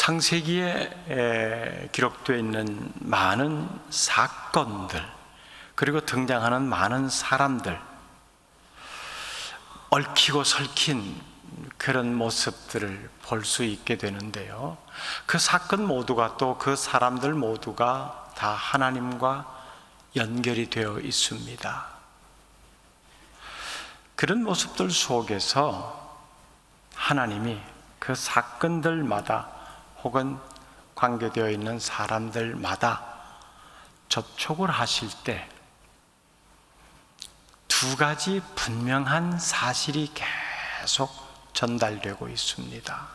창세기에 기록되어 있는 많은 사건들, 그리고 등장하는 많은 사람들, 얽히고 설킨 그런 모습들을 볼 수 있게 되는데요, 그 사건 모두가, 또 그 사람들 모두가 다 하나님과 연결이 되어 있습니다. 그런 모습들 속에서 하나님이 그 사건들마다 혹은 관계되어 있는 사람들마다 접촉을 하실 때 두 가지 분명한 사실이 계속 전달되고 있습니다.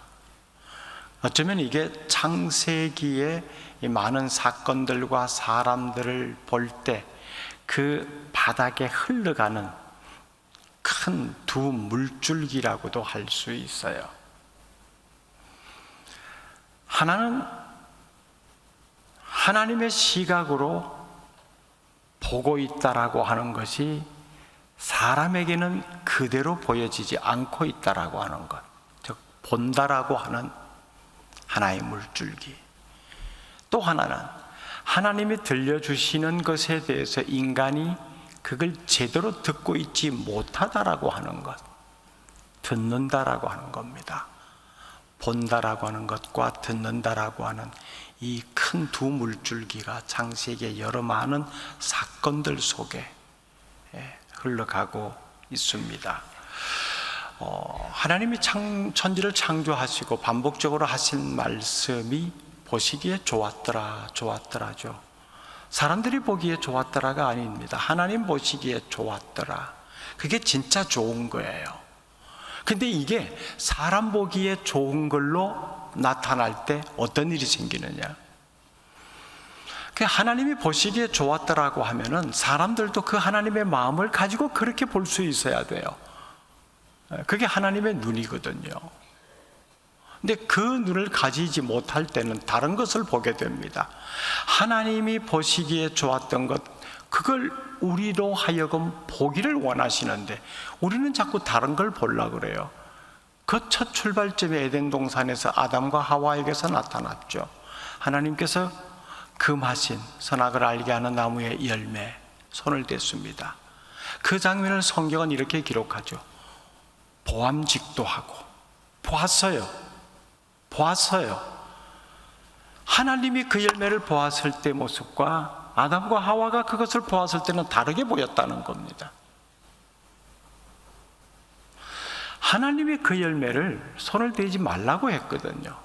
어쩌면 이게 창세기의 이 많은 사건들과 사람들을 볼 때 그 바닥에 흘러가는 큰 두 물줄기라고도 할 수 있어요. 하나는 하나님의 시각으로 보고 있다라고 하는 것이 사람에게는 그대로 보여지지 않고 있다라고 하는 것, 즉 본다라고 하는 하나의 물줄기. 또 하나는 하나님이 들려주시는 것에 대해서 인간이 그걸 제대로 듣고 있지 못하다라고 하는 것, 듣는다라고 하는 겁니다. 본다라고 하는 것과 듣는다라고 하는 이 큰 두 물줄기가 창세기의 여러 많은 사건들 속에 흘러가고 있습니다. 하나님이 천지를 창조하시고 반복적으로 하신 말씀이 보시기에 좋았더라, 좋았더라죠. 사람들이 보기에 좋았더라가 아닙니다. 하나님 보시기에 좋았더라. 그게 진짜 좋은 거예요. 근데 이게 사람 보기에 좋은 걸로 나타날 때 어떤 일이 생기느냐? 하나님이 보시기에 좋았더라고 하면은 사람들도 그 하나님의 마음을 가지고 그렇게 볼 수 있어야 돼요. 그게 하나님의 눈이거든요. 근데 그 눈을 가지지 못할 때는 다른 것을 보게 됩니다. 하나님이 보시기에 좋았던 것, 그걸 우리로 하여금 보기를 원하시는데 우리는 자꾸 다른 걸 보려고 그래요. 그 첫 출발점에 에덴 동산에서 아담과 하와에게서 나타났죠. 하나님께서 금하신 선악을 알게 하는 나무의 열매 손을 댔습니다. 그 장면을 성경은 이렇게 기록하죠. 보암직도 하고 보았어요. 하나님이 그 열매를 보았을 때 모습과 아담과 하와가 그것을 보았을 때는 다르게 보였다는 겁니다. 하나님이 그 열매를 손을 대지 말라고 했거든요.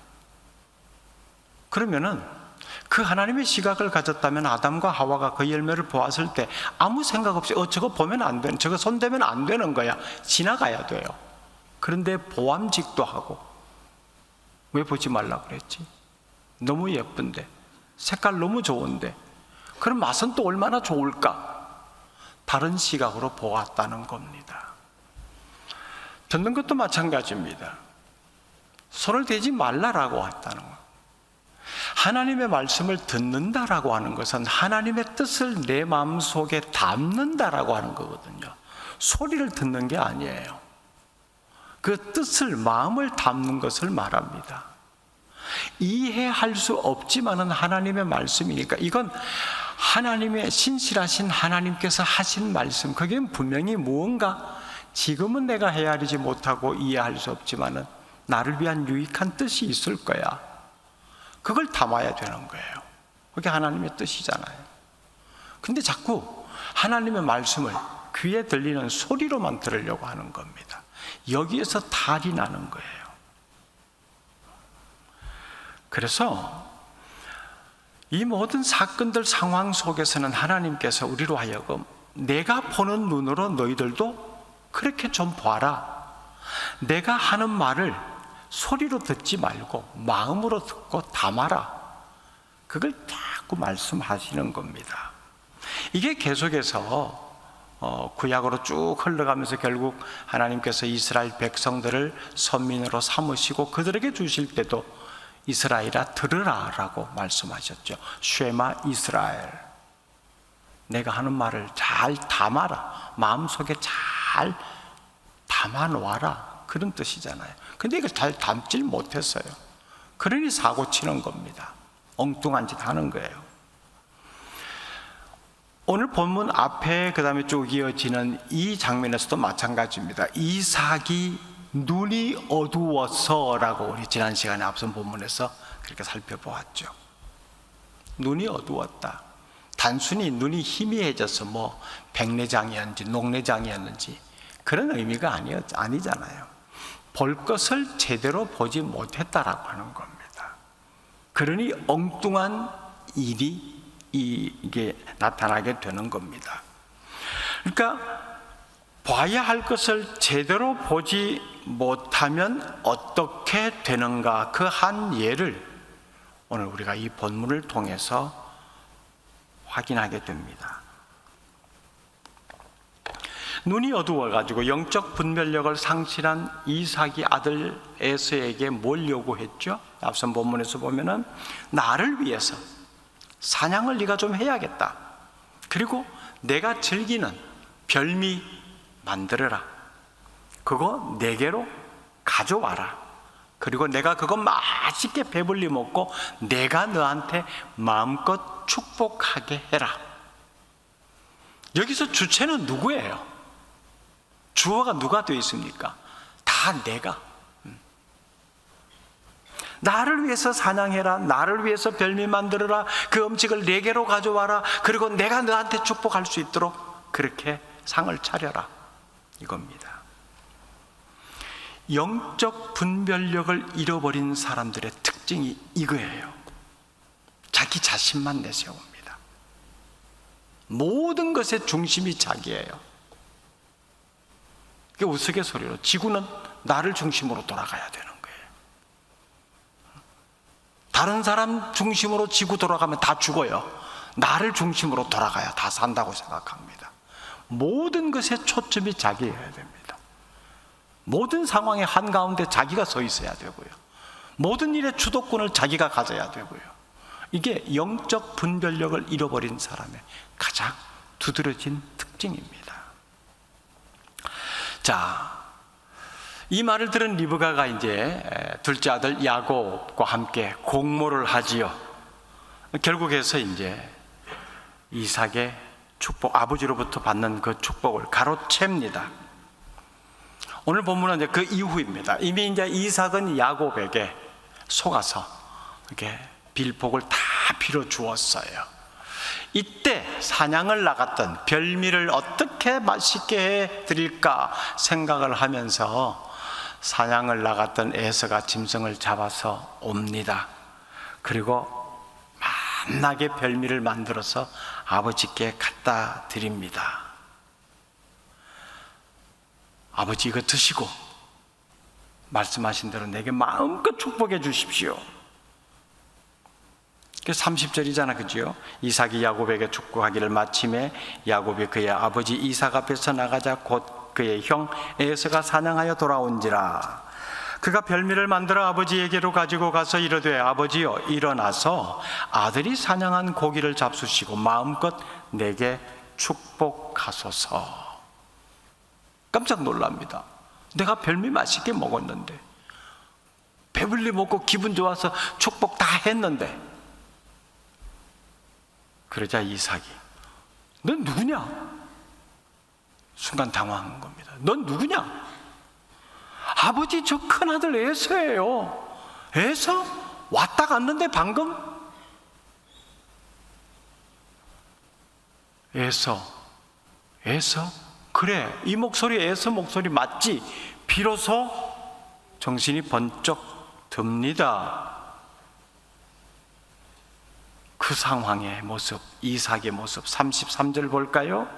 그러면은 그 하나님의 시각을 가졌다면 아담과 하와가 그 열매를 보았을 때 아무 생각 없이 저거 보면 안 되는, 저거 손대면 안 되는 거야, 지나가야 돼요. 그런데 보암직도 하고, 왜 보지 말라고 그랬지? 너무 예쁜데, 색깔 너무 좋은데, 그럼 맛은 또 얼마나 좋을까? 다른 시각으로 보았다는 겁니다. 듣는 것도 마찬가지입니다. 손을 대지 말라라고 했다는 거. 하나님의 말씀을 듣는다라고 하는 것은 하나님의 뜻을 내 마음속에 담는다라고 하는 거거든요. 소리를 듣는 게 아니에요. 그 뜻을, 마음을 담는 것을 말합니다. 이해할 수 없지만은 하나님의 말씀이니까, 이건 하나님의 신실하신 하나님께서 하신 말씀, 그게 분명히 무언가 지금은 내가 헤아리지 못하고 이해할 수 없지만은 나를 위한 유익한 뜻이 있을 거야. 그걸 담아야 되는 거예요. 그게 하나님의 뜻이잖아요. 근데 자꾸 하나님의 말씀을 귀에 들리는 소리로만 들으려고 하는 겁니다. 여기에서 탈이 나는 거예요. 그래서 이 모든 사건들, 상황 속에서는 하나님께서 우리로 하여금 내가 보는 눈으로 너희들도 그렇게 좀 봐라. 내가 하는 말을 소리로 듣지 말고 마음으로 듣고 담아라. 그걸 자꾸 말씀하시는 겁니다. 이게 계속해서 구약으로 쭉 흘러가면서 결국 하나님께서 이스라엘 백성들을 선민으로 삼으시고 그들에게 주실 때도 이스라엘아 들으라 라고 말씀하셨죠. 쉐마 이스라엘, 내가 하는 말을 잘 담아라, 마음속에 잘 담아놓아라, 그런 뜻이잖아요. 근데 이걸 잘 담질 못했어요. 그러니 사고 치는 겁니다. 엉뚱한 짓 하는 거예요. 오늘 본문 앞에 그 다음에 쭉 이어지는 이 장면에서도 마찬가지입니다. 이삭이 눈이 어두워서라고 우리 지난 시간에 앞선 본문에서 그렇게 살펴보았죠. 눈이 어두웠다. 단순히 눈이 희미해져서 뭐 백내장이었는지 녹내장이었는지 그런 의미가 아니잖아요. 볼 것을 제대로 보지 못했다라고 하는 겁니다. 그러니 엉뚱한 일이 이게 나타나게 되는 겁니다. 그러니까 봐야 할 것을 제대로 보지 못하면 어떻게 되는가, 그 한 예를 오늘 우리가 이 본문을 통해서 확인하게 됩니다. 눈이 어두워가지고 영적 분별력을 상실한 이삭이 아들 에서에게 뭘 요구했죠? 앞선 본문에서 보면은 나를 위해서 사냥을 네가 좀 해야겠다. 그리고 내가 즐기는 별미 만들어라. 그거 내게로 가져와라. 그리고 내가 그거 맛있게 배불리 먹고 내가 너한테 마음껏 축복하게 해라. 여기서 주체는 누구예요? 주어가 누가 되어 있습니까? 다 내가. 나를 위해서 사냥해라. 나를 위해서 별미 만들어라. 그 음식을 내게로 가져와라. 그리고 내가 너한테 축복할 수 있도록 그렇게 상을 차려라. 이겁니다. 영적 분별력을 잃어버린 사람들의 특징이 이거예요. 자기 자신만 내세웁니다. 모든 것의 중심이 자기예요. 그게 우스갯소리로 지구는 나를 중심으로 돌아가야 되는 거예요. 다른 사람 중심으로 지구 돌아가면 다 죽어요. 나를 중심으로 돌아가야 다 산다고 생각합니다. 모든 것의 초점이 자기여야 됩니다. 모든 상황의 한가운데 자기가 서 있어야 되고요. 모든 일의 주도권을 자기가 가져야 되고요. 이게 영적 분별력을 잃어버린 사람의 가장 두드러진 특징입니다. 자, 이 말을 들은 리브가가 이제 둘째 아들 야곱과 함께 공모를 하지요. 결국에서 이제 이삭의 축복, 아버지로부터 받는 그 축복을 가로챕니다. 오늘 본문은 이제 그 이후입니다. 이미 이제 이삭은 야곱에게 속아서 이렇게 빌복을 다 빌어 주었어요. 이때 사냥을 나갔던 별미를 어떻게 맛있게 해 드릴까 생각을 하면서 사냥을 나갔던 에서가 짐승을 잡아서 옵니다. 그리고 맛나게 별미를 만들어서 아버지께 갖다 드립니다. 아버지 이거 드시고 말씀하신 대로 내게 마음껏 축복해 주십시오. 30절이잖아, 그죠? 이삭이 야곱에게 축복하기를 마침에 야곱이 그의 아버지 이삭 앞에서 나가자 곧 그의 형 에서가 사냥하여 돌아온지라. 그가 별미를 만들어 아버지에게로 가지고 가서 이르되 아버지여 일어나서 아들이 사냥한 고기를 잡수시고 마음껏 내게 축복하소서. 깜짝 놀랍니다. 내가 별미 맛있게 먹었는데, 배불리 먹고 기분 좋아서 축복 다 했는데, 그러자 이삭이 넌 누구냐? 순간 당황한 겁니다. 넌 누구냐? 아버지 저 큰아들 에서예요. 에서? 왔다 갔는데 방금? 에서? 그래, 이 목소리 에서 목소리 맞지? 비로소 정신이 번쩍 듭니다. 그 상황의 모습, 이삭의 모습 33절 볼까요?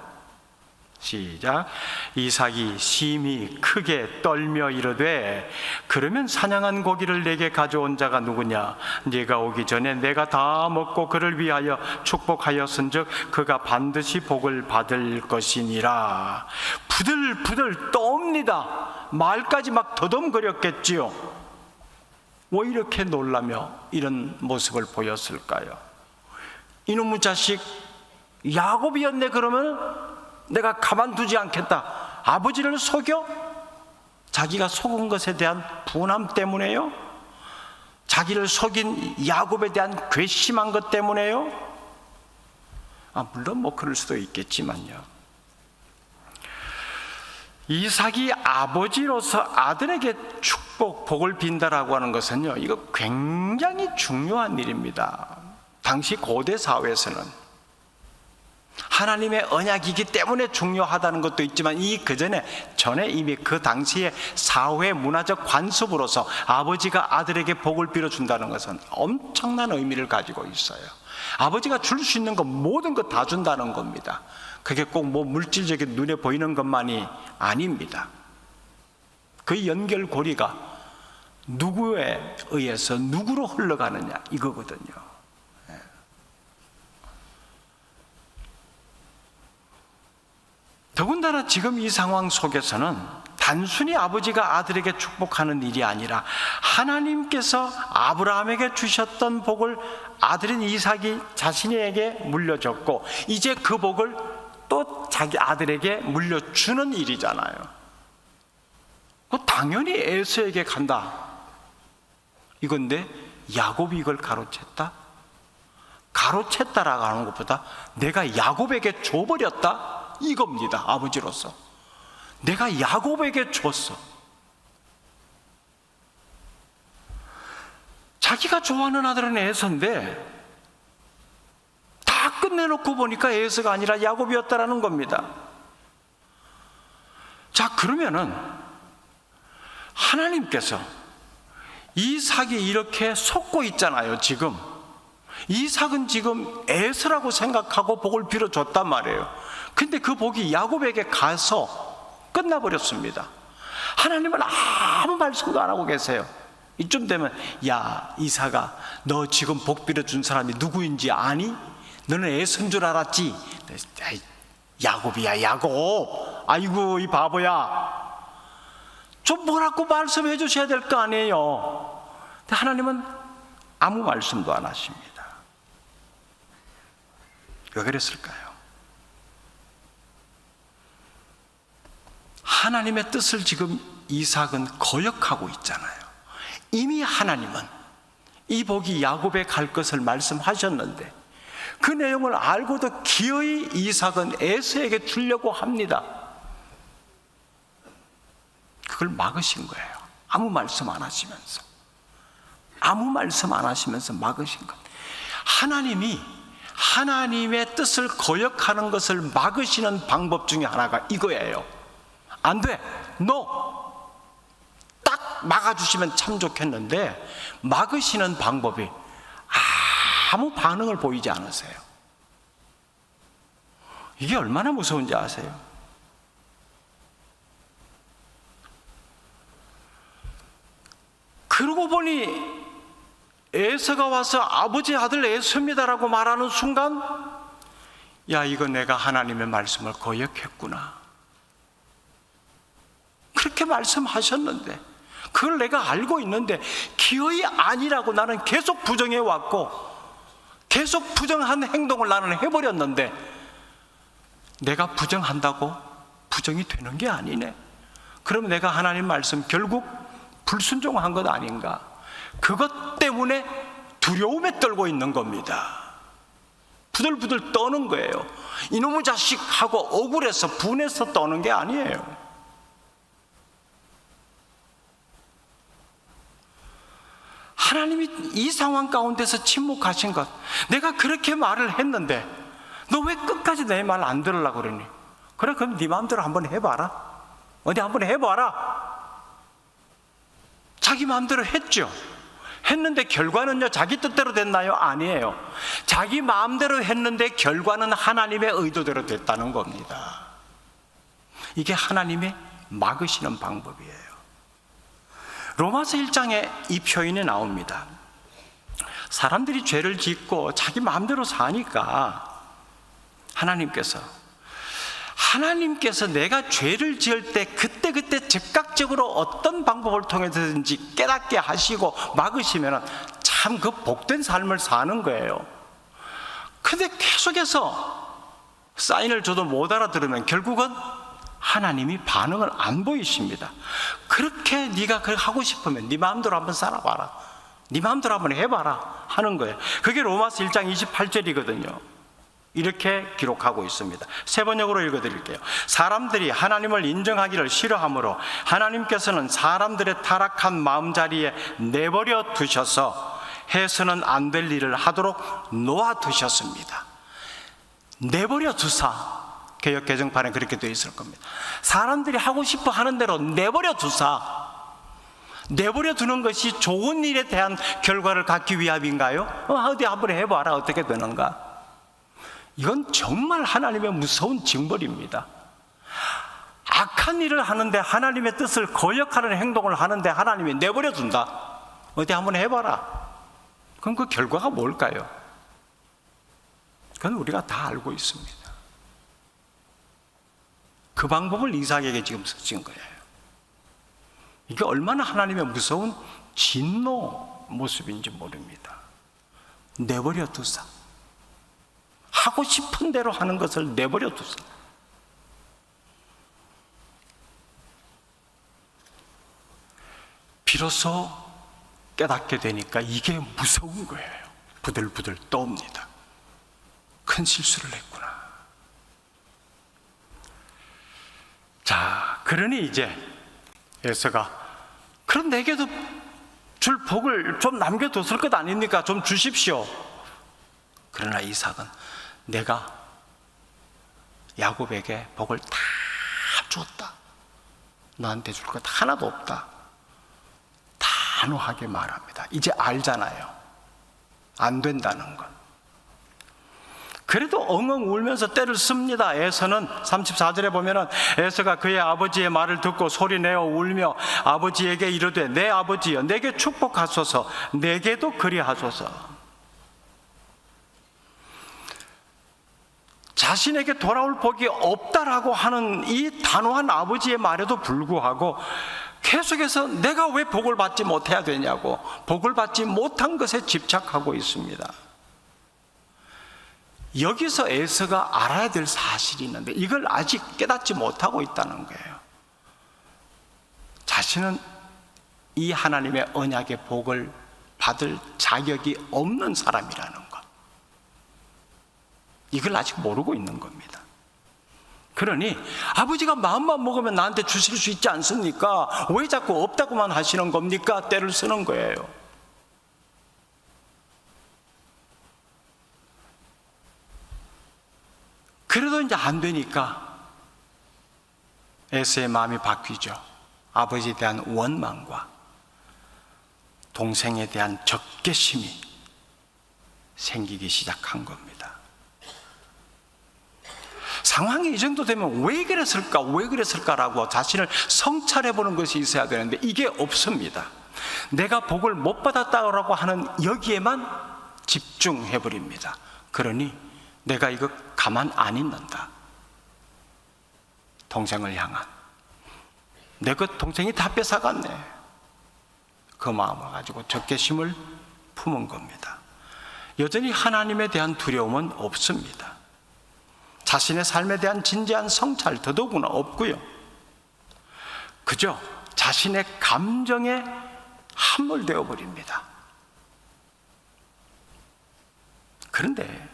시작. 이삭이 심히 크게 떨며 이르되 그러면 사냥한 고기를 내게 가져온 자가 누구냐? 네가 오기 전에 내가 다 먹고 그를 위하여 축복하였은즉 그가 반드시 복을 받을 것이니라. 부들부들 떠옵니다. 말까지 막 더듬거렸겠지요. 왜 이렇게 놀라며 이런 모습을 보였을까요? 이놈의 자식 야곱이었네. 그러면 내가 가만두지 않겠다. 아버지를 속여? 자기가 속은 것에 대한 분함 때문에요? 자기를 속인 야곱에 대한 괘씸한 것 때문에요? 물론 뭐 그럴 수도 있겠지만요. 이삭이 아버지로서 아들에게 축복, 복을 빈다라고 하는 것은요, 이거 굉장히 중요한 일입니다. 당시 고대 사회에서는 하나님의 언약이기 때문에 중요하다는 것도 있지만 전에 이미 그 당시의 사회 문화적 관습으로서 아버지가 아들에게 복을 빌어준다는 것은 엄청난 의미를 가지고 있어요. 아버지가 줄 수 있는 것 모든 것 다 준다는 겁니다. 그게 꼭 뭐 물질적인 눈에 보이는 것만이 아닙니다. 그 연결고리가 누구에 의해서 누구로 흘러가느냐 이거거든요. 더군다나 지금 이 상황 속에서는 단순히 아버지가 아들에게 축복하는 일이 아니라 하나님께서 아브라함에게 주셨던 복을 아들인 이삭이 자신에게 물려줬고 이제 그 복을 또 자기 아들에게 물려주는 일이잖아요. 당연히 에서에게 간다 이건데 야곱이 이걸 가로챘다? 가로챘다라고 하는 것보다 내가 야곱에게 줘버렸다? 이겁니다. 아버지로서 내가 야곱에게 줬어. 자기가 좋아하는 아들은 에서인데 다 끝내놓고 보니까 에서가 아니라 야곱이었다라는 겁니다. 자, 그러면은 하나님께서 이삭이 이렇게 속고 있잖아요. 지금 이삭은 지금 에서라고 생각하고 복을 빌어줬단 말이에요. 근데 그 복이 야곱에게 가서 끝나버렸습니다. 하나님은 아무 말씀도 안 하고 계세요. 이쯤 되면 야 이삭아, 너 지금 복 빌어준 사람이 누구인지 아니? 너는 에서인 줄 알았지? 야곱이야 야곱. 아이고 이 바보야. 좀 뭐라고 말씀해 주셔야 될 거 아니에요. 근데 하나님은 아무 말씀도 안 하십니다. 왜 그랬을까요? 하나님의 뜻을 지금 이삭은 거역하고 있잖아요. 이미 하나님은 이 복이 야곱에 갈 것을 말씀하셨는데 그 내용을 알고도 기어이 이삭은 에서에게 주려고 합니다. 그걸 막으신 거예요. 아무 말씀 안 하시면서 막으신 것. 하나님이 하나님의 뜻을 거역하는 것을 막으시는 방법 중에 하나가 이거예요. 안 돼, no. 딱 막아주시면 참 좋겠는데 막으시는 방법이 아무 반응을 보이지 않으세요. 이게 얼마나 무서운지 아세요? 그러고 보니 에서가 와서 아버지 아들 에서입니다라고 말하는 순간 야 이거 내가 하나님의 말씀을 거역했구나. 그렇게 말씀하셨는데 그걸 내가 알고 있는데 기어이 아니라고 나는 계속 부정해 왔고 계속 부정한 행동을 나는 해버렸는데 내가 부정한다고 부정이 되는 게 아니네. 그럼 내가 하나님 말씀 결국 불순종한 것 아닌가? 그것 때문에 두려움에 떨고 있는 겁니다. 부들부들 떠는 거예요. 이놈의 자식하고 억울해서 분해서 떠는 게 아니에요. 하나님이 이 상황 가운데서 침묵하신 것, 내가 그렇게 말을 했는데 너 왜 끝까지 내 말 안 들으려고 그러니? 그래 그럼 네 마음대로 한번 해봐라. 어디 한번 해봐라. 자기 마음대로 했죠. 했는데 결과는요 자기 뜻대로 됐나요? 아니에요. 자기 마음대로 했는데 결과는 하나님의 의도대로 됐다는 겁니다. 이게 하나님의 막으시는 방법이에요. 로마서 1장에 이 표현이 나옵니다. 사람들이 죄를 짓고 자기 마음대로 사니까 하나님께서 내가 죄를 지을 때 그때 즉각적으로 어떤 방법을 통해서든지 깨닫게 하시고 막으시면 참 그 복된 삶을 사는 거예요. 근데 계속해서 사인을 줘도 못 알아들으면 결국은 하나님이 반응을 안 보이십니다. 그렇게 네가 그렇게 하고 싶으면 네 마음대로 한번 살아봐라. 네 마음대로 한번 해봐라 하는 거예요. 그게 로마서 1장 28절이거든요. 이렇게 기록하고 있습니다. 세 번역으로 읽어드릴게요. 사람들이 하나님을 인정하기를 싫어하므로 하나님께서는 사람들의 타락한 마음자리에 내버려 두셔서 해서는 안 될 일을 하도록 놓아두셨습니다. 내버려 두사. 개역 개정판에 그렇게 되어 있을 겁니다. 사람들이 하고 싶어 하는 대로 내버려 두사. 내버려 두는 것이 좋은 일에 대한 결과를 갖기 위함인가요? 어디 한번 해봐라. 어떻게 되는가? 이건 정말 하나님의 무서운 징벌입니다. 악한 일을 하는데, 하나님의 뜻을 거역하는 행동을 하는데 하나님이 내버려 둔다. 어디 한번 해봐라. 그럼 그 결과가 뭘까요? 그건 우리가 다 알고 있습니다. 그 방법을 이삭에게 지금 쓰신 거예요. 이게 얼마나 하나님의 무서운 진노 모습인지 모릅니다. 내버려 두사. 하고 싶은 대로 하는 것을 내버려 두사. 비로소 깨닫게 되니까 이게 무서운 거예요. 부들부들 떠옵니다. 큰 실수를 했구나. 자, 그러니 이제 에서가 그럼 내게도 줄 복을 좀 남겨뒀을 것 아닙니까? 좀 주십시오. 그러나 이삭은 내가 야곱에게 복을 다 줬다. 너한테 줄 것 하나도 없다. 단호하게 말합니다. 이제 알잖아요. 안 된다는 건. 그래도 엉엉 울면서 때를 씁니다. 에서는 34절에 보면은 에서가 그의 아버지의 말을 듣고 소리내어 울며 아버지에게 이르되 내 아버지여 내게 축복하소서 내게도 그리하소서. 자신에게 돌아올 복이 없다라고 하는 이 단호한 아버지의 말에도 불구하고 계속해서 내가 왜 복을 받지 못해야 되냐고 복을 받지 못한 것에 집착하고 있습니다. 여기서 에서가 알아야 될 사실이 있는데 이걸 아직 깨닫지 못하고 있다는 거예요. 자신은 이 하나님의 언약의 복을 받을 자격이 없는 사람이라는 것, 이걸 아직 모르고 있는 겁니다. 그러니 아버지가 마음만 먹으면 나한테 주실 수 있지 않습니까? 왜 자꾸 없다고만 하시는 겁니까? 때를 쓰는 거예요. 그래도 이제 안 되니까 에서의 마음이 바뀌죠. 아버지에 대한 원망과 동생에 대한 적개심이 생기기 시작한 겁니다. 상황이 이 정도 되면 왜 그랬을까라고 자신을 성찰해보는 것이 있어야 되는데 이게 없습니다. 내가 복을 못 받았다고 하는 여기에만 집중해버립니다. 그러니 내가 이거 가만 안 있는다. 동생을 향한 내 것 동생이 다 뺏어갔네. 그 마음을 가지고 적개심을 품은 겁니다. 여전히 하나님에 대한 두려움은 없습니다. 자신의 삶에 대한 진지한 성찰 더더구나 없고요. 그저 자신의 감정에 함몰되어 버립니다. 그런데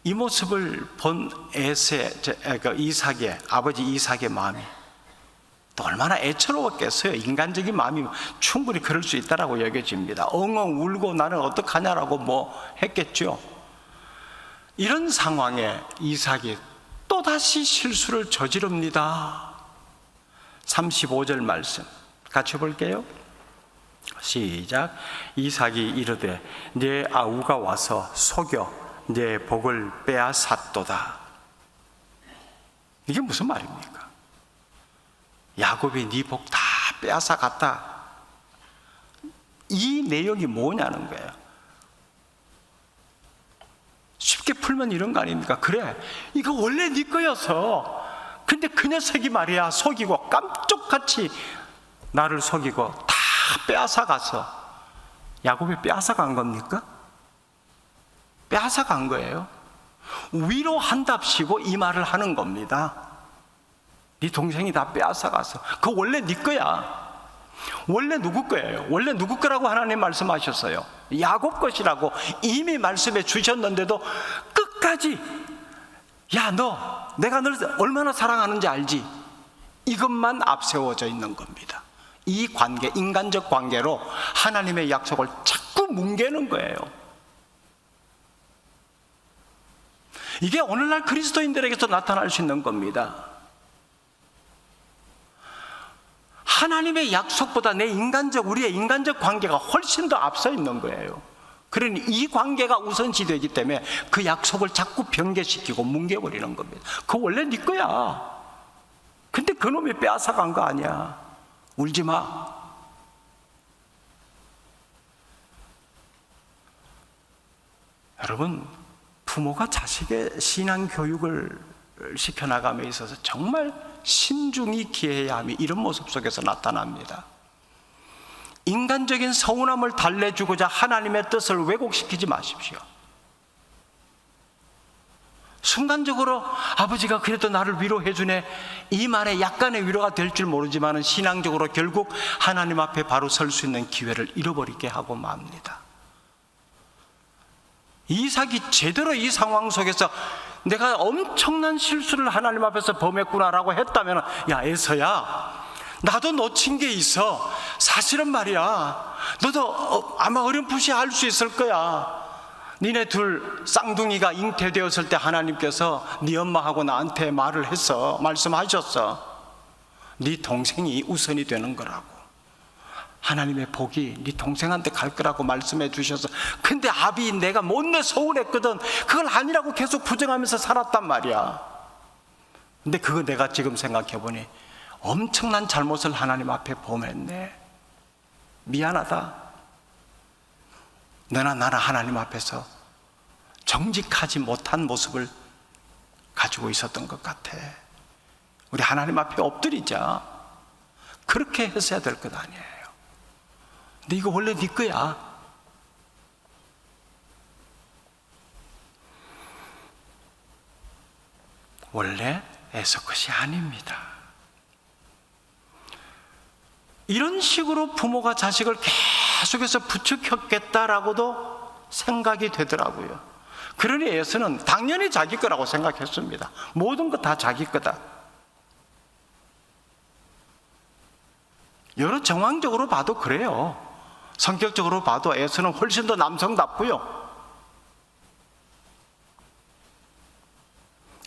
이 모습을 본 이삭의 아버지 이삭의 마음이 또 얼마나 애처로웠겠어요. 인간적인 마음이 충분히 그럴 수 있다라고 여겨집니다. 엉엉 울고 나는 어떡하냐라고 했겠죠. 이런 상황에 이삭이 또다시 실수를 저지릅니다. 35절 말씀 같이 볼게요. 시작. 이삭이 이르되 내 아우가 와서 속여 내 복을 빼앗았도다. 이게 무슨 말입니까? 야곱이 네 복 다 빼앗아 갔다. 이 내용이 뭐냐는 거예요. 쉽게 풀면 이런 거 아닙니까? 그래, 이거 원래 네 거여서 근데 그 녀석이 말이야 속이고 깜짝같이 나를 속이고 다 빼앗아 가서. 야곱이 빼앗아 간 겁니까? 빼앗아 간 거예요. 위로한답시고 이 말을 하는 겁니다. 네 동생이 다 빼앗아 가서 그거 원래 네 거야. 원래 누구 거예요? 원래 누구 거라고 하나님 말씀하셨어요. 야곱 것이라고 이미 말씀해 주셨는데도 끝까지 야, 너 내가 널 얼마나 사랑하는지 알지? 이것만 앞세워져 있는 겁니다. 이 관계, 인간적 관계로 하나님의 약속을 자꾸 뭉개는 거예요. 이게 오늘날 그리스도인들에게서 나타날 수 있는 겁니다. 하나님의 약속보다 우리의 인간적 관계가 훨씬 더 앞서 있는 거예요. 그러니 이 관계가 우선시되기 때문에 그 약속을 자꾸 변개시키고 뭉개버리는 겁니다. 그거 원래 네 거야. 근데 그놈이 빼앗아간 거 아니야. 울지 마. 여러분, 부모가 자식의 신앙 교육을 시켜나감에 있어서 정말 신중히 기해야 함이 이런 모습 속에서 나타납니다. 인간적인 서운함을 달래주고자 하나님의 뜻을 왜곡시키지 마십시오. 순간적으로 아버지가 그래도 나를 위로해 주네, 이 말에 약간의 위로가 될 줄 모르지만 신앙적으로 결국 하나님 앞에 바로 설 수 있는 기회를 잃어버리게 하고 맙니다. 이삭이 제대로 이 상황 속에서 내가 엄청난 실수를 하나님 앞에서 범했구나라고 했다면, 야 에서야, 나도 놓친 게 있어. 사실은 말이야, 너도 아마 어렴풋이 알 수 있을 거야. 니네 둘 쌍둥이가 잉태되었을 때 하나님께서 네 엄마하고 나한테 말씀하셨어. 네 동생이 우선이 되는 거라고. 하나님의 복이 네 동생한테 갈 거라고 말씀해 주셔서, 근데 아비 내가 못내 서운했거든. 그걸 아니라고 계속 부정하면서 살았단 말이야. 근데 그거 내가 지금 생각해 보니 엄청난 잘못을 하나님 앞에 범했네. 미안하다. 너나 나나 하나님 앞에서 정직하지 못한 모습을 가지고 있었던 것 같아. 우리 하나님 앞에 엎드리자. 그렇게 했어야 될 것 아니에요. 근데 이거 원래 네 거야. 원래 에서 것이 아닙니다. 이런 식으로 부모가 자식을 계속해서 부추겼겠다라고도 생각이 되더라고요. 그러니 에서는 당연히 자기 거라고 생각했습니다. 모든 것 다 자기 거다. 여러 정황적으로 봐도 그래요. 성격적으로 봐도 에서는 훨씬 더 남성답고요.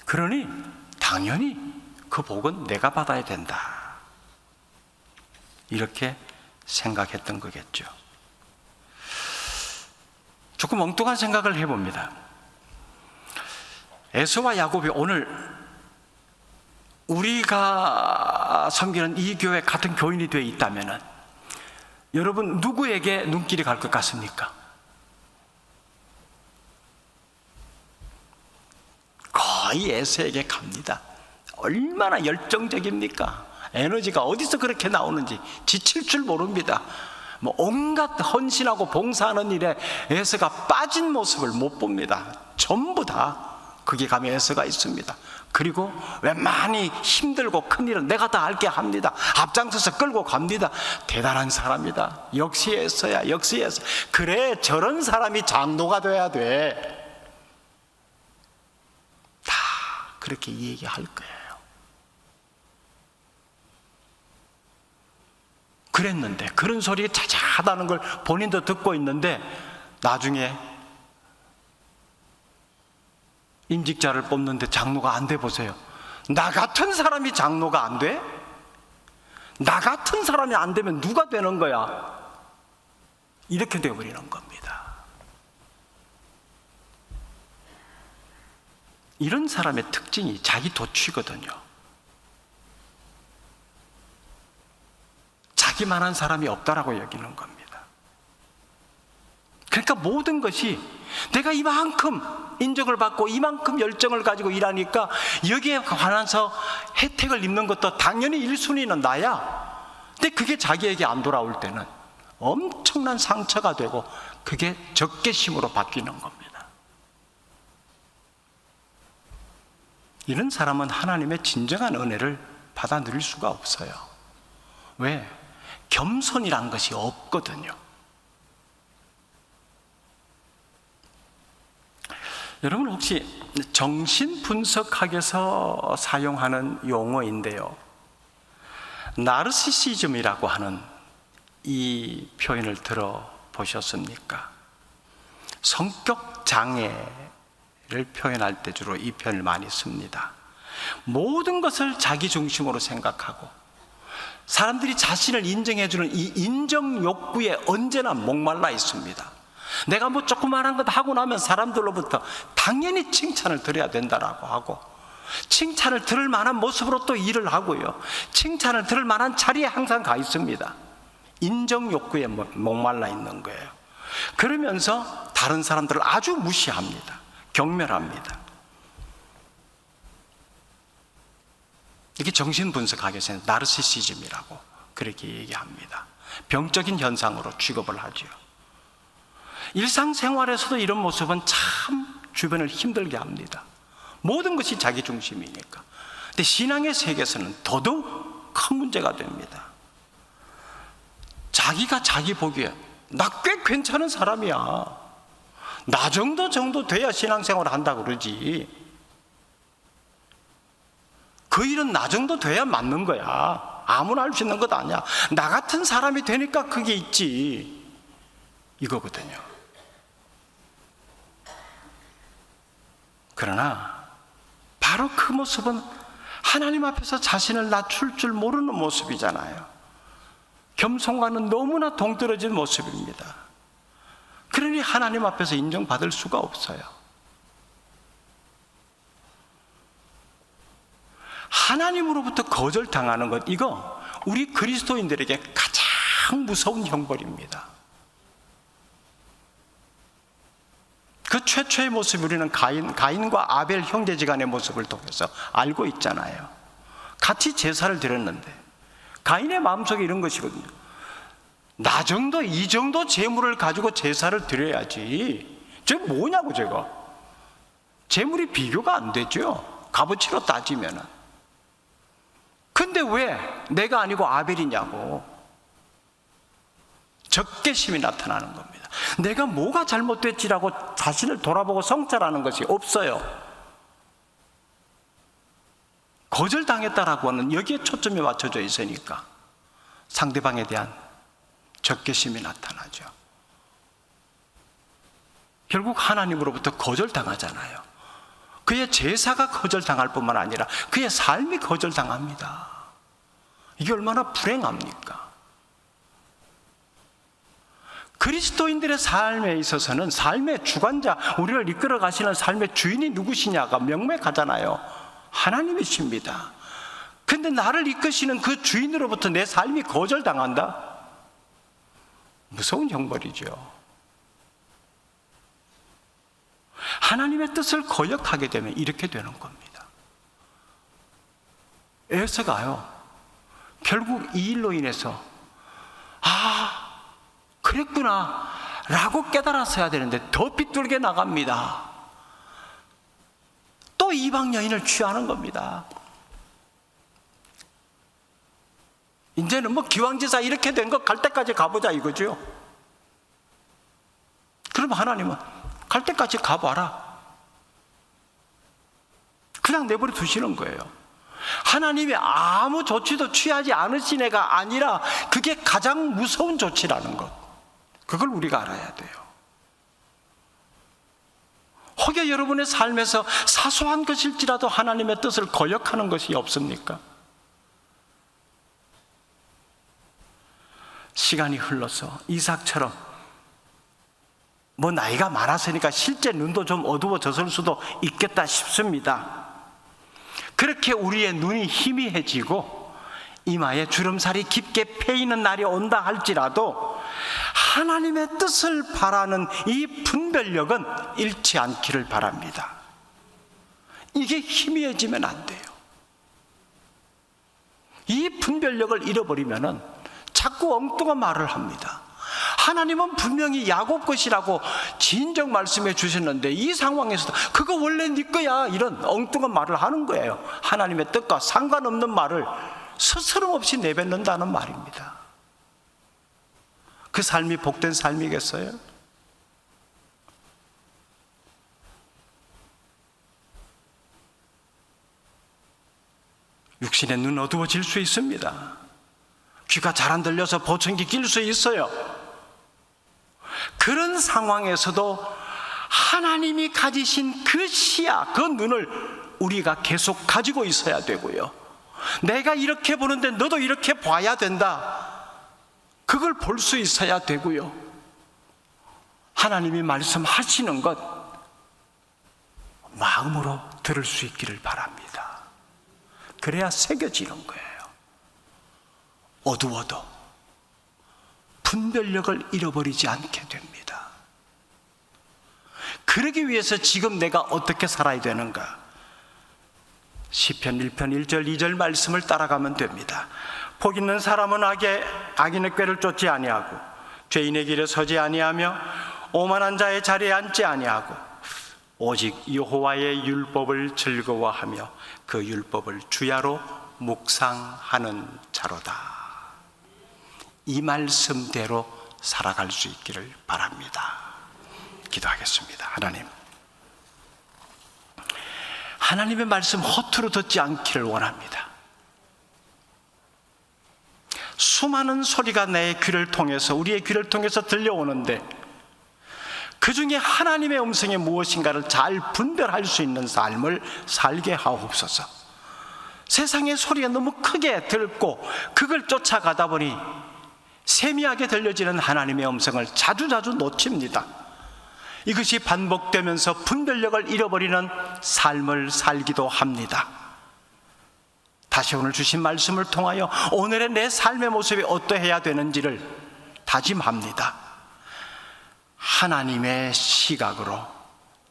그러니 당연히 그 복은 내가 받아야 된다, 이렇게 생각했던 거겠죠. 조금 엉뚱한 생각을 해봅니다. 에서와 야곱이 오늘 우리가 섬기는 이 교회 같은 교인이 되어 있다면 여러분 누구에게 눈길이 갈 것 같습니까? 거의 에서에게 갑니다. 얼마나 열정적입니까? 에너지가 어디서 그렇게 나오는지 지칠 줄 모릅니다. 온갖 헌신하고 봉사하는 일에 에서가 빠진 모습을 못 봅니다. 전부 다 거기 가면 에서가 있습니다. 그리고 웬만히 힘들고 큰일은 내가 다 알게 합니다. 앞장서서 끌고 갑니다. 대단한 사람이다. 역시 에서야, 역시 에서. 그래, 저런 사람이 장로가 돼야 돼. 다 그렇게 얘기할 거예요. 그랬는데, 그런 소리가 자자하다는 걸 본인도 듣고 있는데, 나중에 임직자를 뽑는데 장로가 안 돼 보세요. 나 같은 사람이 장로가 안 돼? 나 같은 사람이 안 되면 누가 되는 거야? 이렇게 되어버리는 겁니다. 이런 사람의 특징이 자기 도취거든요. 자기만한 사람이 없다라고 여기는 겁니다. 그러니까 모든 것이 내가 이만큼 인정을 받고 이만큼 열정을 가지고 일하니까 여기에 관해서 혜택을 입는 것도 당연히 1순위는 나야. 근데 그게 자기에게 안 돌아올 때는 엄청난 상처가 되고 그게 적개심으로 바뀌는 겁니다. 이런 사람은 하나님의 진정한 은혜를 받아 누릴 수가 없어요. 왜? 겸손이란 것이 없거든요. 여러분 혹시 정신분석학에서 사용하는 용어인데요, 나르시시즘이라고 하는 이 표현을 들어보셨습니까? 성격 장애를 표현할 때 주로 이 표현을 많이 씁니다. 모든 것을 자기 중심으로 생각하고 사람들이 자신을 인정해주는 이 인정 욕구에 언제나 목말라 있습니다. 내가 뭐 조그마한 것 하고 나면 사람들로부터 당연히 칭찬을 드려야 된다라고 하고, 칭찬을 들을 만한 모습으로 또 일을 하고요, 칭찬을 들을 만한 자리에 항상 가 있습니다. 인정 욕구에 목말라 있는 거예요. 그러면서 다른 사람들을 아주 무시합니다. 경멸합니다. 이게 정신분석학에서는 나르시시즘이라고 그렇게 얘기합니다. 병적인 현상으로 취급을 하죠. 일상생활에서도 이런 모습은 참 주변을 힘들게 합니다. 모든 것이 자기 중심이니까. 근데 신앙의 세계에서는 더더욱 큰 문제가 됩니다. 자기가 자기 보기에 나 꽤 괜찮은 사람이야, 나 정도 돼야 신앙생활을 한다고 그러지, 그 일은 나 정도 돼야 맞는 거야, 아무나 할 수 있는 것 아니야, 나 같은 사람이 되니까 그게 있지, 이거거든요. 그러나 바로 그 모습은 하나님 앞에서 자신을 낮출 줄 모르는 모습이잖아요. 겸손과는 너무나 동떨어진 모습입니다. 그러니 하나님 앞에서 인정받을 수가 없어요. 하나님으로부터 거절당하는 것, 이거 우리 그리스도인들에게 가장 무서운 형벌입니다. 그 최초의 모습, 우리는 가인과 아벨 형제지간의 모습을 통해서 알고 있잖아요. 같이 제사를 드렸는데 가인의 마음속에 이런 것이거든요. 나 정도, 이 정도 재물을 가지고 제사를 드려야지, 저게 뭐냐고, 제가 재물이 비교가 안 되죠, 값어치로 따지면은. 근데 왜 내가 아니고 아벨이냐고 적개심이 나타나는 겁니다. 내가 뭐가 잘못됐지라고 자신을 돌아보고 성찰하는 것이 없어요. 거절당했다라고 하는 여기에 초점이 맞춰져 있으니까 상대방에 대한 적개심이 나타나죠. 결국 하나님으로부터 거절당하잖아요. 그의 제사가 거절당할 뿐만 아니라 그의 삶이 거절당합니다. 이게 얼마나 불행합니까? 그리스도인들의 삶에 있어서는 삶의 주관자, 우리를 이끌어 가시는 삶의 주인이 누구시냐가 명백하잖아요. 하나님이십니다. 근데 나를 이끄시는 그 주인으로부터 내 삶이 거절당한다? 무서운 형벌이죠. 하나님의 뜻을 거역하게 되면 이렇게 되는 겁니다. 에서가요, 결국 이 일로 인해서 그랬구나 라고 깨달았어야 되는데 더 비뚤게 나갑니다. 또 이방 여인을 취하는 겁니다. 이제는 뭐 기왕제사 이렇게 된 거 갈 때까지 가보자 이거죠. 그럼 하나님은 갈 때까지 가봐라, 그냥 내버려 두시는 거예요. 하나님이 아무 조치도 취하지 않으신 애가 아니라 그게 가장 무서운 조치라는 것, 그걸 우리가 알아야 돼요. 혹여 여러분의 삶에서 사소한 것일지라도 하나님의 뜻을 거역하는 것이 없습니까? 시간이 흘러서 이삭처럼 뭐 나이가 많았으니까 실제 눈도 좀 어두워졌을 수도 있겠다 싶습니다. 그렇게 우리의 눈이 희미해지고 이마에 주름살이 깊게 패이는 날이 온다 할지라도 하나님의 뜻을 바라는 이 분별력은 잃지 않기를 바랍니다. 이게 희미해지면 안 돼요. 이 분별력을 잃어버리면은 자꾸 엉뚱한 말을 합니다. 하나님은 분명히 야곱 것이라고 진정 말씀해 주셨는데 이 상황에서도 그거 원래 네 거야, 이런 엉뚱한 말을 하는 거예요. 하나님의 뜻과 상관없는 말을 스스럼 없이 내뱉는다는 말입니다. 그 삶이 복된 삶이겠어요? 육신의 눈 어두워질 수 있습니다. 귀가 잘 안 들려서 보청기 낄 수 있어요. 그런 상황에서도 하나님이 가지신 그 시야, 그 눈을 우리가 계속 가지고 있어야 되고요. 내가 이렇게 보는데 너도 이렇게 봐야 된다. 그걸 볼 수 있어야 되고요. 하나님이 말씀하시는 것 마음으로 들을 수 있기를 바랍니다. 그래야 새겨지는 거예요. 어두워도 분별력을 잃어버리지 않게 됩니다. 그러기 위해서 지금 내가 어떻게 살아야 되는가? 시편 1편 1절 2절 말씀을 따라가면 됩니다. 복 있는 사람은 악인의 꾀를 쫓지 아니하고 죄인의 길에 서지 아니하며 오만한 자의 자리에 앉지 아니하고 오직 여호와의 율법을 즐거워하며 그 율법을 주야로 묵상하는 자로다. 이 말씀대로 살아갈 수 있기를 바랍니다. 기도하겠습니다. 하나님의 말씀 허투루 듣지 않기를 원합니다. 수많은 소리가 내 귀를 통해서, 우리의 귀를 통해서 들려오는데 그 중에 하나님의 음성이 무엇인가를 잘 분별할 수 있는 삶을 살게 하옵소서. 세상의 소리가 너무 크게 들고 그걸 쫓아가다 보니 세미하게 들려지는 하나님의 음성을 자주자주 놓칩니다. 이것이 반복되면서 분별력을 잃어버리는 삶을 살기도 합니다. 다시 오늘 주신 말씀을 통하여 오늘의 내 삶의 모습이 어떠해야 되는지를 다짐합니다. 하나님의 시각으로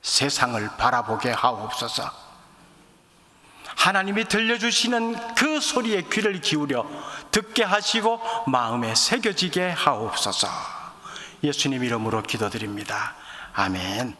세상을 바라보게 하옵소서. 하나님이 들려주시는 그 소리에 귀를 기울여 듣게 하시고 마음에 새겨지게 하옵소서. 예수님 이름으로 기도드립니다. 아멘.